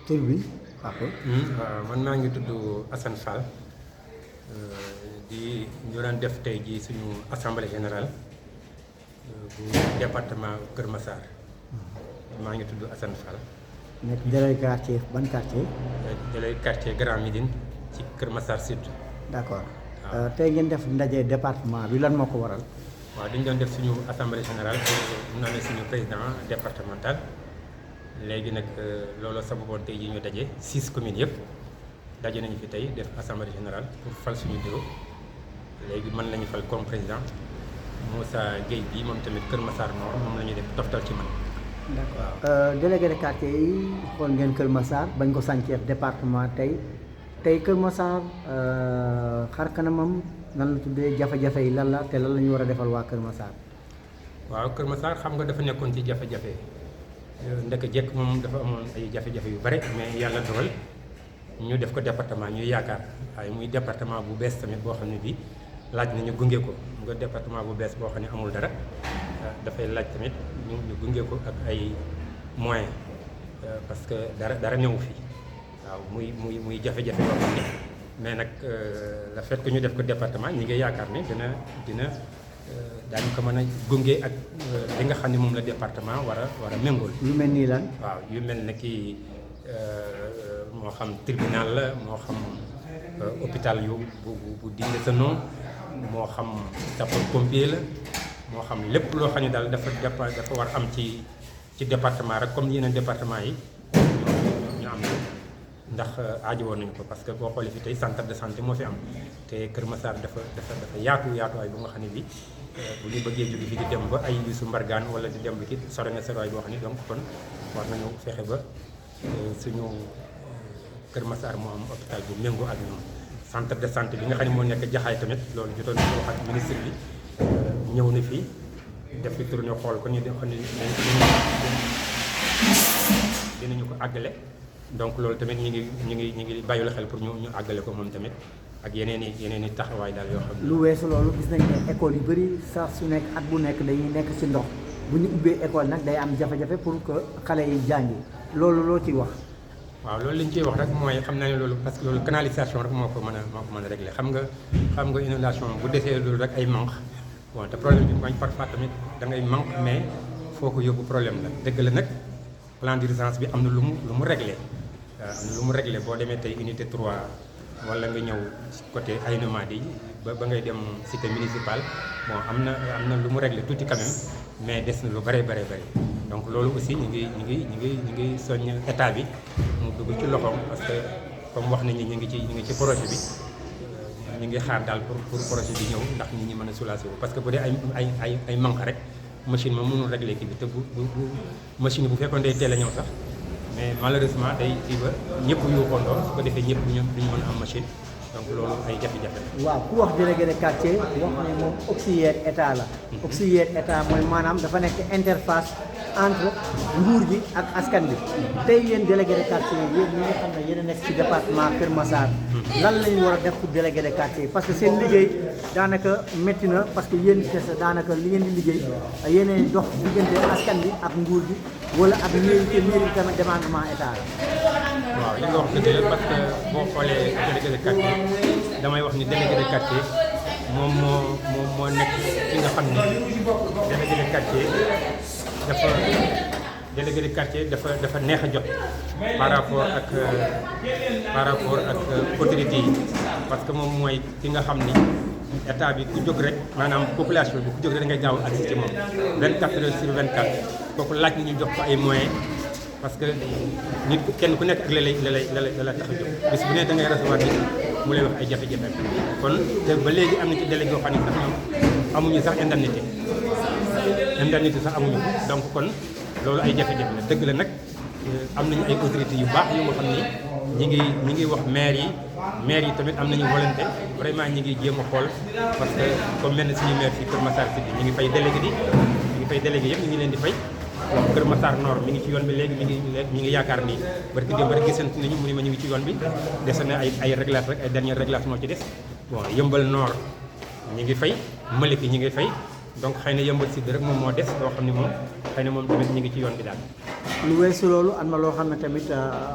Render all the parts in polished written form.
tur bi papa. waaw man maa ngi tudd Assane Fall ñu doon def tey jii suñu assemblée générale bu département Kër Massar. maa ngi tudd Assane Fall. nekk délégué quartier ban quartier. délégué quartier Grand Médine ci Kër Massar Sud. d'accord tey ngeen def ndaje département bi lan moo ko waral. waaw dañu doon def suñu assemblée générale pour nommer suñu président départemental léegi nag looloo sababoon tey jii ñu daje 6 communes yëpp daje nañu fi tey def assemblée générale pour fal suñu bureau léegi mën lañu fal comme président Moussa Gueye bi moom tamit Kër Massar Nord moom la ñuy def toftal ci man. d'accord délégué de quartier yi xool ngeen Kër Massar bañ ko sànceef département tey Kër Massar xar kanamam nan la tuddee jafe-jafe yi lan la te lan la ñu war a defal waa Kër Massar. waaw Kër Massar xam nga dafa nekkoon ci jafe-jafe ndek jekk moom dafa amoon ay jafe-jafe yu bare mais yàlla dogal ñu def ko département ñuy yaakaar waaye muy département bu bees tamit boo xam ne bii laaj na ñu gunge ko nga département bu bees boo xam ne amul dara dafay laaj tamit ñu gunge ko ak ay moyens parce que dara ñëwu fi waaw muy jafe-jafe yoo xam ne mais nag le fait que ñu def ko département ñi ngi yaakaar ne dina daañu ko mën a gunge ak li nga xam ne moom la département war a méngool. yu mel nii lan. waaw yu mel ne kii moo xam tribunal la moo xam hôpital yu bu digne sa nom moo xam sapeur pompier la moo xam lépp loo xam ne daal dafa war am ci département rek comme yeneen département yi ñu am ndax aajo woon nañu ko parce que boo xoolee fi tey centre de santé moo fi am te Kër Massar dafa yaatuwaay bu nga xam ne bi bu ñu bëggee jóge fi di dem ba ay Youssou Mbargane wala di dem ba ki sore na soriwaay boo xam ne donc kon war nañu fexe ba suñu Kër Massar moo am hôpital bu méngoo ak ñoom centre de santé bi nga xam ne moo nekk Jaxaay tamit loolu jotoon nañu wax ak ministre bi ñëw na fii def fi tournée xool ko ñu xam ne dinañu ko àggale donc loolu tamit ñu ngi bàyyi la xel pour ñu àggale ko moom tamit ak yeneen i taxawaay daal yoo xam ne. lu weesu loolu gis nañ ne école yu bëri saa su nekk at bu nekk dañuy nekk ci ndox bu ñu ubbee école nag day am jafe-jafe pour que xale yi jàngi loolu loo ciy wax. waaw loolu li ñu ciy wax rek mooy xam naa ne loolu parce que loolu canalisation rek moo ko mën a régler xam nga inondation bu desee loolu rek ay manque bon te problème bi mooy parfois tamit da ngay manque mais foo ko yóbbu problème la dëgg la nag plan d'urgence bi am na lu mu réglé. am na lu mu réglé boo demee tey unité 3 wala nga ñëw côté Aïnou Mady ba ngay dem cité municipale bon am na lu mu réglé tuuti quand même mais des na lu bare donc loolu aussi ñu ngi soññ état bi mu dugg ci loxoom parce que comme wax nañu ñu ngi ci projet bi ñu ngi xaar daal pour projet bi ñëw ndax nit ñi mën a soulager wu parce que bu dee ay manque rek machine ma mënul réglé kii bi te bu machine bu fekkoon day teel a ñëw sax. mais malheureusement day kii ba ñëpp yuuxoondoo su ko defee ñëpp duñu mën a am machine donc loolu ay jafe-jafe la. waaw ku wax délégué de quartier wax ne moom auxiliaire état la. auxiliaire état mooy maanaam dafa nekk interface entre nguur gi ak askan bi. tey yéen délégué de quartier yéen ñi nga xam ne yéen a nekk ci département Kër Massar. lan lañu war a def pour délégué de quartier parce que seen liggéey daanaka métti na parce que yéen kese daanaka li ngeen di liggéey yéen dox diggante askan bi ak nguur gi wala ak mairie tamit demandement état la. waaw li nga wax dëgg la parce que boo xoolee délégué de quartier damay wax ni délégué de quartier moom moo nekk ki nga xam ne délégué de quartier dafa neex a jot par rapport ak autorité yi parce que moom mooy ki nga xam ni état bi ku jóg rek maanaam population bi ku jóg rek da ngay gaaw agsi ci moom 24 heures sur 24 kooku laaj na ñu jox ko ay moyens parce que nit kenn ku nekk ak la lay tax a jóg bis bu ne da ngay recevoir nit mu lay wax ay jafe-jafe kon te ba léegi am na ci délégué yoo xam ne sax ñoom amuñu sax indemnité sax amuñu donc kon loolu ay jafe-jafe la dëgg la nag am nañu ay autorités yu baax yu nga xam ni ñi ngi wax maire yi tamit am nañu volonté vraiment ñi ngi jéem a xool parce que comme mel na suñu maire fii Kër Massar Sud ñi ngi fay délégué yëpp ñu ngi leen di fay Kër Massar Nord mi ngi ci yoon bi léegi mi ngi yaakaar ni barki démb rek gisante nañu mu ni ma ñu ngi ci yoon bi des na ay réglage rek ay dernier réglage moo ci des bon Yëmbal Nord ñi ngi fay Malika ñi ngi fay donc xëy na Yeumbeul Sud rek moom moo des loo xam ne moom xëy na moom tamit ñu ngi ci yoon bi daal. lu weesu loolu am na loo xam ne tamit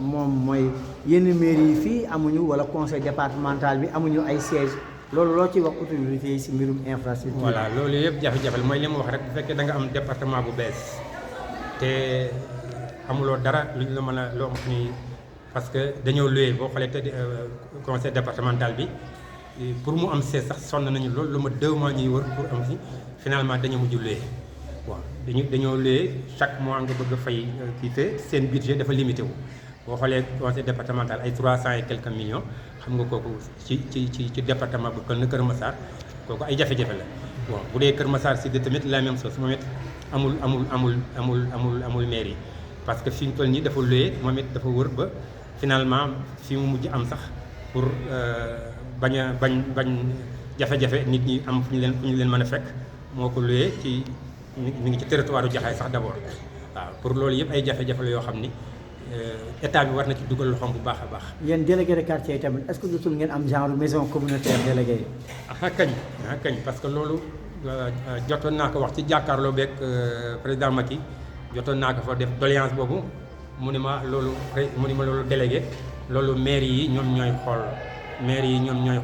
moom mooy yenn mairie yi fii amuñu wala conseil départemental bi amuñu ay siège loolu loo ci wax autorité yi si mbirum infrastructure. voilà loolu yëpp jafe-jafe la mooy li mu wax rek bu fekkee da nga am département bu bees te amuloo dara luñ la mën a loo xam ni parce que dañoo loué boo xoolee te conseil départemental bi pour mu am siège sax sonn nañu loolu lu ma 2 mois ñuy wër pour am fi finalement dañoo mujj loué. waaw dañoo loué chaque mois nga bëgg a fay kii te seen budget dafa limité wu boo xoolee conseil départemental ay 300 et quelques millions xam nga kooku ci département bu kon Kër Massar kooku ay jafe-jafe la. bon bu dee Kër Massar Sud tamit la même chose moom it amul mairie parce que fi ñu toll nii dafa loué moom it dafa wër ba finalement fi mu mujj am sax pour bañ jafe-jafe nit ñi am fu ñu leen mën a fekk moo ko loué ci. mi ngi ci territoire u Jaxaay sax d'abord waaw pour loolu yëpp ay jafe-jafe la yoo xam ni état bi war na ci dugal loxoom bu baax a baax. yéen délégué de quartier yi tamit est-ce que jotul ngeen am genre maison communautaire délégué yi. kañ parce que loolu jotoon naa ko wax ci jàkkaarloo beeg président Macky jotoon naa ko fa def doléance boobu mu ne ma loolu délégué loolu maire yi ñoom ñooy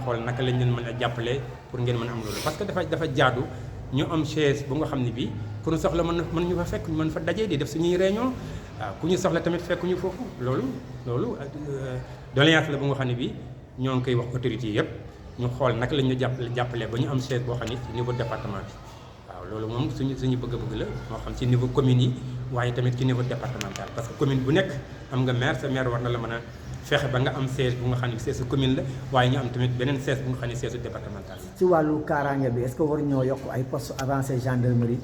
xool naka lañ leen mën a jàppale pour ngeen mën a am loolu parce que dafa jaadu. ñu am chaise bu nga xam ne bii ku ñu soxla mën ñu fa fekk ñu mën fa dajee di def suñuy réunion waaw ku ñu soxla tamit fekk ñu foofu loolu doléance la bu nga xam ne bii ñoo ngi koy wax autorités yëpp ñu xool naka la ñu jàppalee ba ñu am chaise boo xam ne ci niveau département bi waaw loolu moom suñu bëgg-bëgg la moo xam ci niveau commune yi waaye tamit ci niveau départemental parce que commune bu nekk am nga maire sa maire war na la mën a fexe ba nga am siège bu nga xam ne siège commune la waaye ñu am tamit beneen siège bu nga xam ne siège départemental la. ci wàllu kaaraange bi est-ce que war ñoo yokk ay poste avancé gendarmerie.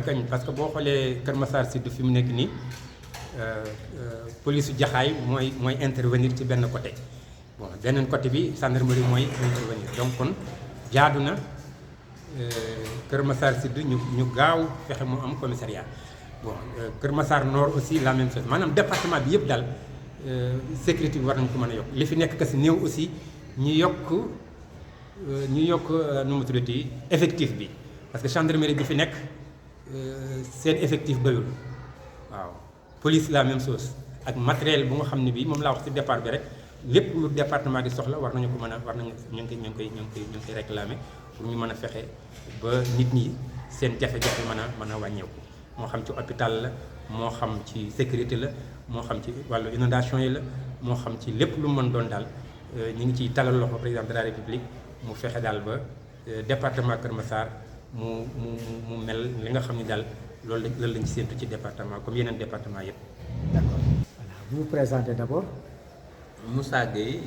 kañ parce que boo xoolee Kër Massar Sud fi mu nekk nii police su Jaxaay mooy intervenir ci benn côté bon beneen côté bi gendarmerie mooy intervenir donc kon jaadu na Kër Massar Sud ñu gaaw fexe mu am commissariat bon Kër Massar Nord aussi la même chose maanaam département bi yëpp daal. sécurité bi war nañ ko mën a yokk li fi nekk kasi néew aussi ñu yokk nu mu tuddati effectif bi parce que gendarmerie bi fi nekk seen effectif doyul waaw police la même chose ak matériel bu nga xam ne bii moom laa wax ci départ bi rek lépp lu département di soxla war nañu ko mën a ñu ngi koy réclamer pour ñu mën a fexe ba nit ñi seen jafe-jafe mën a wàññeeku moo xam ci hôpital la moo xam ci sécurité la moo xam ci wàllu inondation yi la moo xam ci lépp lu mën doon daal ñu ngi ciy talal loxo président de la république mu fexe daal ba département Kër Massar mu mel li nga xam ne daal loolu lañ ci séentu ci département comme yeneen département yëpp. D'accord. Voilà. Vous vous présentez d'abord. Moussa Gueye,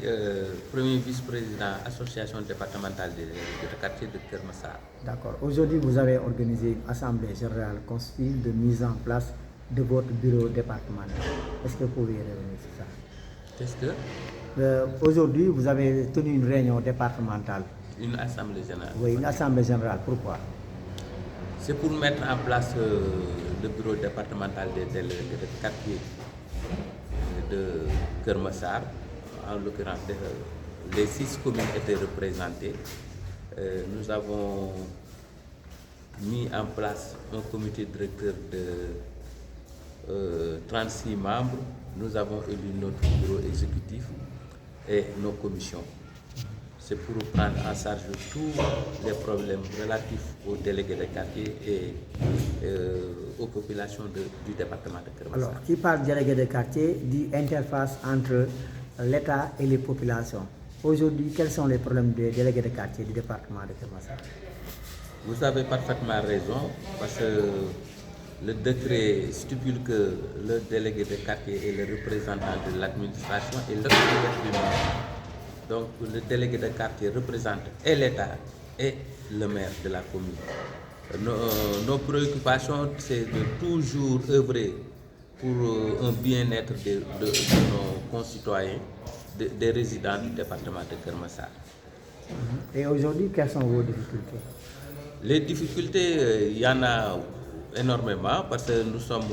premier vice-président association départementale des délégués de quartier de Kër Massar. D'accord. Aujourd'hui, vous avez organisé une assemblée générale constituée de mise en place de votre bureau départemental. Est-ce que vous pouvez revenir sur ça? Qu'est-ce que? Aujourd'hui, vous avez tenu une réunion départementale. Une assemblée générale. Oui, une assemblée générale. Pourquoi? C'est pour mettre en place le bureau départemental des délégués de quartier de Kër Massar. En l'occurrence, les 6 communes étaient représentées. Nous avons mis en place un comité directeur de 36 membres. Nous avons élu notre bureau exécutif et nos commissions. C'est pour prendre en charge tous les problèmes relatifs aux délégués de quartier et aux populations du département de Kër Massar. Alors, qui parle de délégués de quartier dit interface entre l'État et les populations. Aujourd'hui, quels sont les problèmes des délégués de quartier du département de Kër Massar? Vous avez parfaitement raison, parce que le décret stipule que le délégué de quartier est le représentant de l'administration et l'autorité du maire. Donc le délégué de quartier représente et l'État et le maire de la commune. Nos préoccupations, c'est de toujours œuvrer pour un bien-être de nos concitoyens, des résidents du département de Kër Massar. Et aujourd'hui, quelles sont vos difficultés? Les difficultés, il y en a énormément parce que nous sommes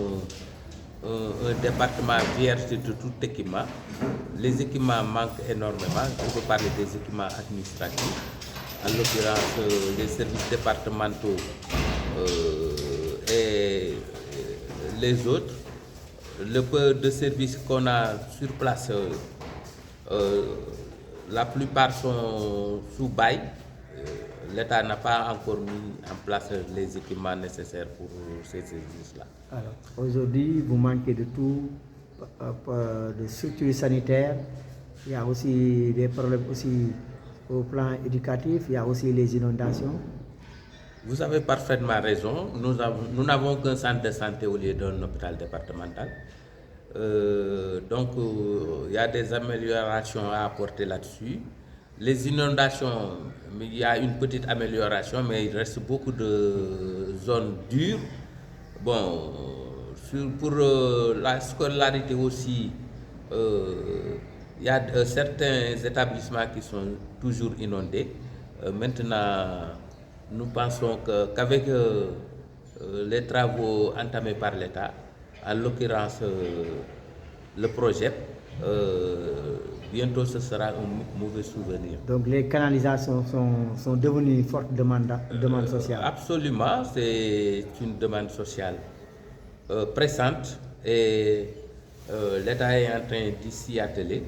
un département vierge de tout équipement. Les équipements manquent énormément. Je peux parler des équipements administratifs. en l'occurrence les services départementaux et les autres. Le peu de services qu'on a sur place, la plupart sont sous bail. L'État n'a pas encore mis en place les équipements nécessaires pour ces services-là. Alors, aujourd'hui, vous manquez de tout, de structures sanitaires. Il y a aussi des problèmes aussi au plan éducatif. Il y a aussi les inondations. Vous avez parfaitement raison. Nous n'avons qu'un centre de santé au lieu d'un hôpital départemental. Donc, il y a des améliorations à apporter là-dessus. Les inondations, il y a une petite amélioration, mais il reste beaucoup de zones dures. Bon, pour la scolarité aussi, il y a certains établissements qui sont toujours inondés. Maintenant, nous pensons qu'avec les travaux entamés par l'État, en l'occurrence le projet, bientôt ce sera un mauvais souvenir. Donc les canalisations sont devenues une forte demande sociale. Absolument, c'est une demande sociale pressante et l'État est en train d'y s'y atteler.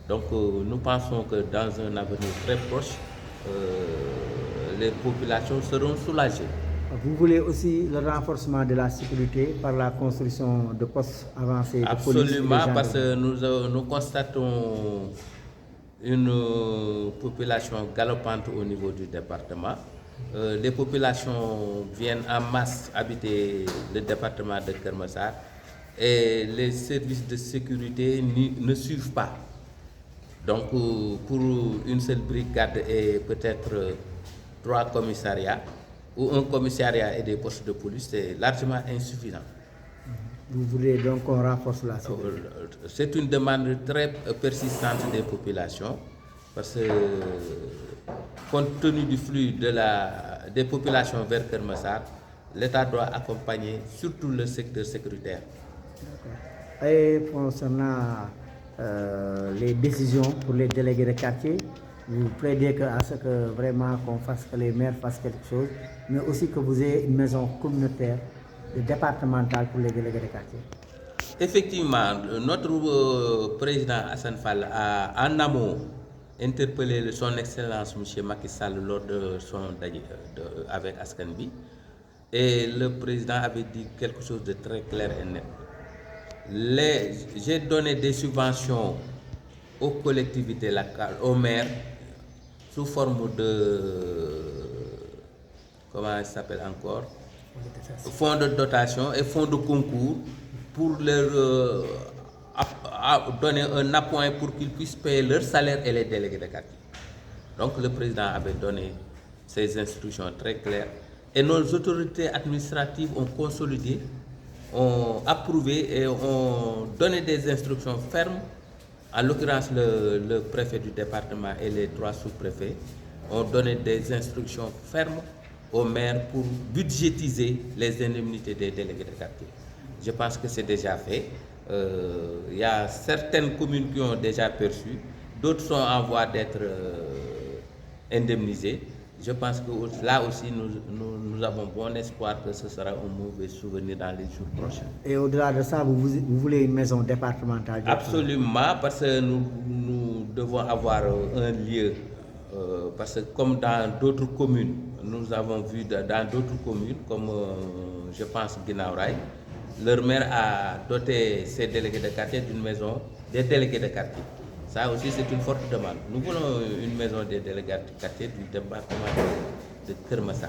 Donc nous pensons que dans un avenir très proche, les populations seront soulagées. Vous voulez aussi le renforcement de la sécurité par la construction de postes avancés de police? Absolument, parce que nous constatons une population galopante au niveau du département. Les populations viennent en masse habiter le département de Keur Massar et les services de sécurité ne suivent pas. Donc pour une seule brigade et peut-être 3 commissariats, ou un commissariat et des postes de police, c'est largement insuffisant. Vous voulez donc qu'on renforce la sécurité? C'est une demande très persistante des populations parce que compte tenu du flux des populations vers Keur Massar, l'État doit accompagner surtout le secteur sécuritaire. D'accord. Et concernant les décisions pour les délégués de quartier, vous plaidez à ce que vraiment que les maires fassent quelque chose, mais aussi que vous ayez une maison communautaire départementale pour les délégués de quartier. Effectivement, notre président Hassan Fall a en amont interpellé son Excellence M. Macky Sall lors de son avec Askan Bi, et le président avait dit quelque chose de très clair et net. J'ai donné des subventions aux collectivités locales, aux maires, sous forme de, comment il s'appelle encore, fonds de dotation et fonds de concours pour leur donner un appoint pour qu'ils puissent payer leur salaire et les délégués de quartier. Donc le président avait donné ces instructions très claires et nos autorités administratives ont consolidé, ont approuvé et ont donné des instructions fermes. En l'occurrence, le préfet du département et les 3 sous-préfets ont donné des instructions fermes aux maires pour budgétiser les indemnités des délégués de quartier. Je pense que c'est déjà fait. Il y a certaines communes qui ont déjà perçu, d'autres sont en voie d'être indemnisées. Je pense que là aussi, nous avons bon espoir que ce sera un mauvais souvenir dans les jours prochains. Et au-delà de ça, vous voulez une maison départementale? Absolument, parce que nous devons avoir un lieu, parce que comme dans d'autres communes, nous avons vu dans d'autres communes, comme je pense Guinaw Rail, leur maire a doté ses délégués de quartier d'une maison des délégués de quartier. Ça aussi, c'est une forte demande. Nous voulons une maison des délégués de quartier du département de Keur Massar.